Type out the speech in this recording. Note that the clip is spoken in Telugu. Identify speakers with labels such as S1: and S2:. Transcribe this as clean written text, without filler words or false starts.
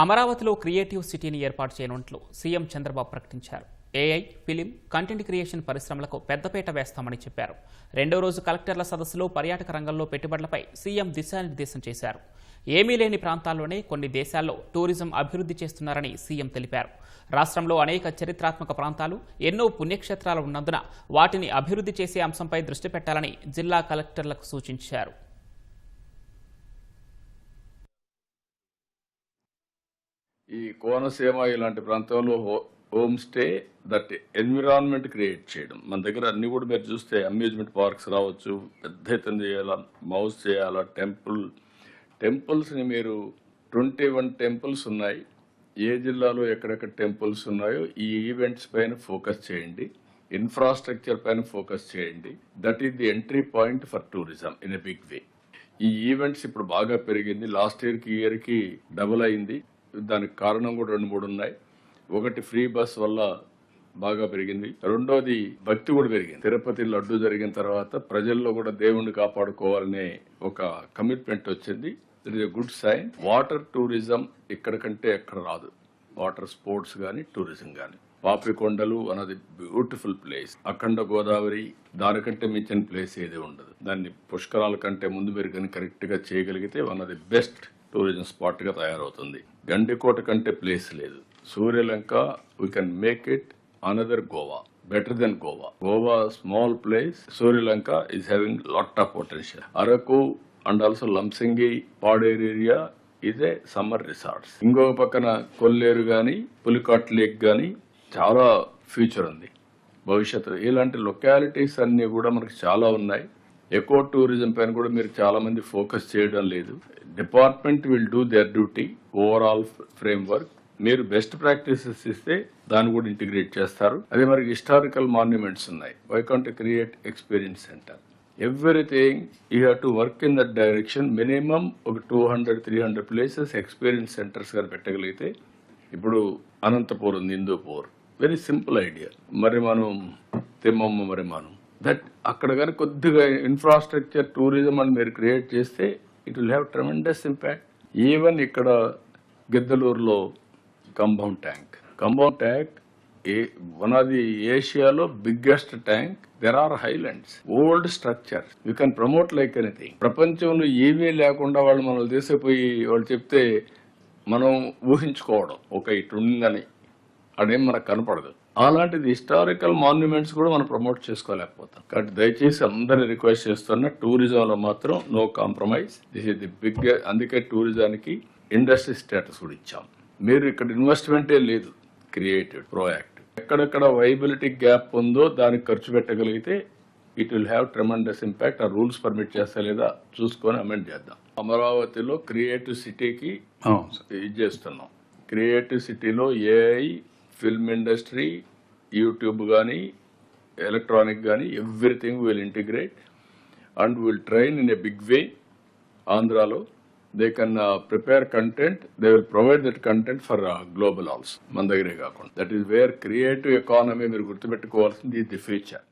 S1: అమరావతిలో క్రియేటివ్ సిటీని ఏర్పాటు చేయనున్నట్లు సీఎం చంద్రబాబు ప్రకటించారు. ఏఐ, ఫిలిం, కంటెంట్ క్రియేషన్ పరిశ్రమలకు పెద్దపీట వేస్తామని చెప్పారు. రెండో రోజు కలెక్టర్ల సదస్సులో పర్యాటక రంగంలో పెట్టుబడులపై సీఎం దిశానిర్దేశం చేశారు. ఏమీ లేని ప్రాంతాల్లోనే కొన్ని దేశాల్లో టూరిజం అభివృద్ధి చేస్తున్నారని సీఎం తెలిపారు. రాష్ట్రంలో అనేక చరిత్రాత్మక ప్రాంతాలు, ఎన్నో పుణ్యక్షేత్రాలు ఉన్నందున వాటిని అభివృద్ధి చేసే అంశంపై దృష్టి పెట్టాలని జిల్లా కలెక్టర్లకు సూచించారు.
S2: ఈ కోనసీమ ఇలాంటి ప్రాంతంలో home stay that environment create చేయడం. మన దగ్గర అన్ని కూడా మీరు చూస్తే అమ్యూజ్మెంట్ పార్క్స్ రావచ్చు, పెద్ద ఎత్తున చేయాలా, మౌస్ చేయాలా, టెంపుల్స్ని మీరు 21 టెంపుల్స్ ఉన్నాయి. ఏ జిల్లాలో ఎక్కడెక్కడ టెంపుల్స్ ఉన్నాయో ఈ ఈవెంట్స్ పైన ఫోకస్ చేయండి, ఇన్ఫ్రాస్ట్రక్చర్ పైన ఫోకస్ చేయండి. That is the entry point for tourism in a big way. ఈ ఈవెంట్స్ ఇప్పుడు బాగా పెరిగింది. లాస్ట్ ఇయర్కి డబుల్ అయింది. దానికి కారణం కూడా 2-3 ఉన్నాయి. ఒకటి ఫ్రీ బస్ వల్ల బాగా పెరిగింది, రెండోది భక్తి కూడా పెరిగింది. తిరుపతి లడ్డు జరిగిన తర్వాత ప్రజల్లో కూడా దేవుణ్ణి కాపాడుకోవాలనే ఒక కమిట్మెంట్ వచ్చింది. It is a good sign. Water tourism ఇక్కడ కంటే ఎక్కడ రాదు. వాటర్ స్పోర్ట్స్ కానీ టూరిజం కానీ. పాపికొండలు అన్నది బ్యూటిఫుల్ ప్లేస్. అఖండ గోదావరి దానికంటే మించిన ప్లేస్ ఏది ఉండదు. దాన్ని పుష్కరాల కంటే ముందు మీరు కానీ కరెక్ట్ గా చేయగలిగితే one of the best tourism spot గా తయారవుతుంది. గండికోట కంటే ప్లేస్ లేదు. Suryalanka we can make it another Goa, better than Goa. Goa small place, Suryalanka is having lot of potential. Araku and also Lammasingi, Paderu area is a summer resorts. ఇంకొక పక్కన కొల్లేరు గాని, పులికాట్ లేక్ గాని చాలా ఫ్యూచర్ ఉంది భవిష్యత్తులో. ఇలాంటి లొకాలిటీస్ అన్ని కూడా మనకు చాలా ఉన్నాయి. ఎకో టూరిజం పైన కూడా మీరు చాలా మంది ఫోకస్ చేయడం లేదు. Department will do their duty, overall framework. మీరు బెస్ట్ ప్రాక్టీసెస్ ఇస్తే దాన్ని కూడా ఇంటిగ్రేట్ చేస్తారు. అదే మరి హిస్టారికల్ మాన్యుమెంట్స్ ఉన్నాయి. Why can't create experience centre? Everything you have to work in that direction. Minimum ఒక 200-300 ప్లేసెస్ ఎక్స్పీరియన్స్ సెంటర్స్ గా పెట్టగలిగితే, ఇప్పుడు Anantapuram, Hindupur, very simple idea. మరి మనం తిమ్మమ్మ, మరి మనం దట్ అక్కడ కానీ కొద్దిగా ఇన్ఫ్రాస్ట్రక్చర్ టూరిజం అని మీరు క్రియేట్ చేస్తే it will have tremendous impact. Even ఇక్కడ గిద్దలూరులో compound tank one of the ఏషియాలో biggest tank. There are highlands, old structure. You can promote like anything. ప్రపంచంలో ఏమీ లేకుండా వాళ్ళు మనల్ని తీసుకుపోయి వాళ్ళు చెప్తే మనం ఊహించుకోవడం ఒక ఇటు ఉందని అదేం మనకు కనపడదు. అలాంటిది హిస్టారికల్ మాన్యుమెంట్స్ కూడా మనం ప్రమోట్ చేసుకోలేకపోతాం. కాబట్టి దయచేసి అందరినీ రిక్వెస్ట్ చేస్తున్నా, టూరిజంలో మాత్రం no compromise. This is the big. అందుకే టూరిజానికి ఇండస్ట్రీ స్టేటస్ కూడా ఇచ్చాం. మీరు ఇక్కడ ఇన్వెస్ట్మెంటే లేదు, క్రియేటివ్, ప్రోయాక్టివ్. ఎక్కడెక్కడ వైబిలిటీ గ్యాప్ ఉందో దానికి ఖర్చు పెట్టగలిగితే it will have tremendous impact. ఆ రూల్స్ పర్మిట్ చేస్తా లేదా చూసుకొని అమెండ్ చేద్దాం. అమరావతిలో క్రియేటివ్ సిటీకి ఇది చేస్తున్నాం. క్రియేటివ్ సిటీలో ఏఐ, ఫిల్మ్ ఇండస్ట్రీ, యూట్యూబ్ కానీ, ఎలక్ట్రానిక్ కానీ, everything will integrate and will train in a big way. ఆంధ్రాలో they can prepare content, they will provide that content for global also. మన దగ్గరే కాకుండా that is where creative economy మీరు గుర్తుపెట్టుకోవాల్సింది ది ఫ్యూచర్.